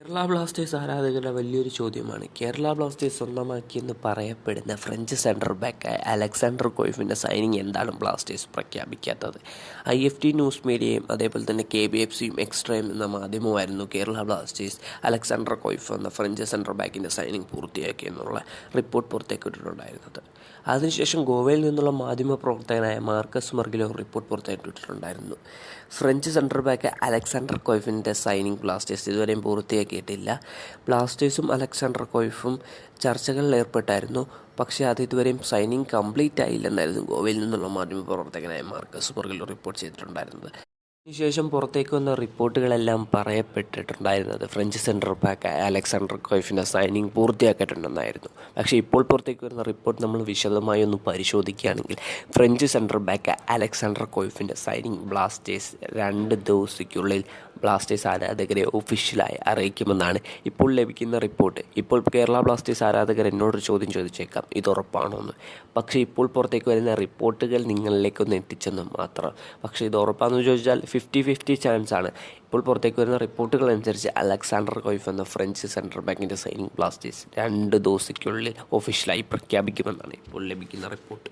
Kerala Blasters ആരാധകരുടെ വലിയൊരു ചോദ്യമാണ് കേരള ബ്ലാസ്റ്റേഴ്സ് സ്വന്തമാക്കിയെന്ന് പറയപ്പെടുന്ന ഫ്രഞ്ച് സെൻറ്റർ ബാക്ക് അലക്സാണ്ടർ കൊയ്ഫിൻ്റെ സൈനിങ് എന്താണ് ബ്ലാസ്റ്റേഴ്സ് പ്രഖ്യാപിക്കാത്തത്? IFT ന്യൂസ് മീഡിയയും അതേപോലെ തന്നെ KBFCയും എക്സ്ട്രയും എന്ന മാധ്യമമായിരുന്നു കേരള ബ്ലാസ്റ്റേഴ്സ് അലക്സാണ്ടർ കൊയ്ഫ് എന്ന ഫ്രഞ്ച് സെൻറ്റർ ബാക്കിൻ്റെ സൈനിങ് പൂർത്തിയാക്കിയെന്നുള്ള റിപ്പോർട്ട് പുറത്തേക്കിട്ടിട്ടുണ്ടായിരുന്നത്. അതിനുശേഷം ഗോവയിൽ നിന്നുള്ള മാധ്യമപ്രവർത്തകനായ മാർക്കസ് മർഗിലോ റിപ്പോർട്ട് പുറത്തേക്കിട്ടിട്ടുണ്ടായിരുന്നു. ഫ്രഞ്ച് സെൻറ്റർ ബാക്ക് അലക്സാണ്ടർ കൊയ്ഫിൻ്റെ സൈനിങ് ബ്ലാസ്റ്റേഴ്സ് ഇതുവരെയും പൂർത്തിയാക്കിയിട്ടില്ല. ബ്ലാസ്റ്റേഴ്സും അലക്സാണ്ടർ കൊയ്ഫും ചർച്ചകളിൽ ഏർപ്പെട്ടായിരുന്നു. പക്ഷേ അത് ഇതുവരെയും സൈനിങ് കംപ്ലീറ്റ് ആയില്ലെന്നായിരുന്നു ഗോവയിൽ നിന്നുള്ള മാധ്യമപ്രവർത്തകനായ മാർക്കസ് മർഗിലോ റിപ്പോർട്ട് ചെയ്തിട്ടുണ്ടായിരുന്നത്. ഇതിനുശേഷം പുറത്തേക്ക് വന്ന റിപ്പോർട്ടുകളെല്ലാം പറയപ്പെട്ടിട്ടുണ്ടായിരുന്നത് ഫ്രഞ്ച് സെൻറ്റർ ബാക്ക് അലക്സാണ്ടർ കൊയ്ഫിൻ്റെ സൈനിങ് പൂർത്തിയാക്കിയിട്ടുണ്ടെന്നായിരുന്നു. പക്ഷേ ഇപ്പോൾ പുറത്തേക്ക് വരുന്ന റിപ്പോർട്ട് നമ്മൾ വിശദമായി ഒന്ന് പരിശോധിക്കുകയാണെങ്കിൽ ഫ്രഞ്ച് സെൻറ്റർ ബാക്ക് അലക്സാണ്ടർ കൊയ്ഫിൻ്റെ സൈനിങ് ബ്ലാസ്റ്റേഴ്സ് 2 ദിവസത്തിനുള്ളിൽ ബ്ലാസ്റ്റേഴ്സ് ആരാധകരെ ഒഫീഷ്യലായി അറിയിക്കുമെന്നാണ് ഇപ്പോൾ ലഭിക്കുന്ന റിപ്പോർട്ട്. ഇപ്പോൾ കേരള ബ്ലാസ്റ്റേഴ്സ് ആരാധകർ എന്നോടൊരു ചോദ്യം ചോദിച്ചേക്കാം, ഇത് ഉറപ്പാണോ എന്ന്. പക്ഷേ ഇപ്പോൾ പുറത്തേക്ക് വരുന്ന റിപ്പോർട്ടുകൾ നിങ്ങളിലേക്കൊന്ന് എത്തിച്ചെന്ന് മാത്രം. പക്ഷേ ഇത് ഉറപ്പാണെന്ന് ചോദിച്ചാൽ 50-50 ചാൻസാണ്. ഇപ്പോൾ പുറത്തേക്ക് വരുന്ന റിപ്പോർട്ടുകൾ അനുസരിച്ച് അലക്സാണ്ടർ കൊയ്ഫ് എന്ന ഫ്രഞ്ച് സെൻറ്റർ ബാക്കിൻ്റെ സൈനിങ് ബ്ലാസ്റ്റേഴ്സ് 2 ദിവസത്തിനുള്ളിൽ ഒഫീഷ്യലായി പ്രഖ്യാപിക്കുമെന്നാണ് ഇപ്പോൾ ലഭിക്കുന്ന റിപ്പോർട്ട്.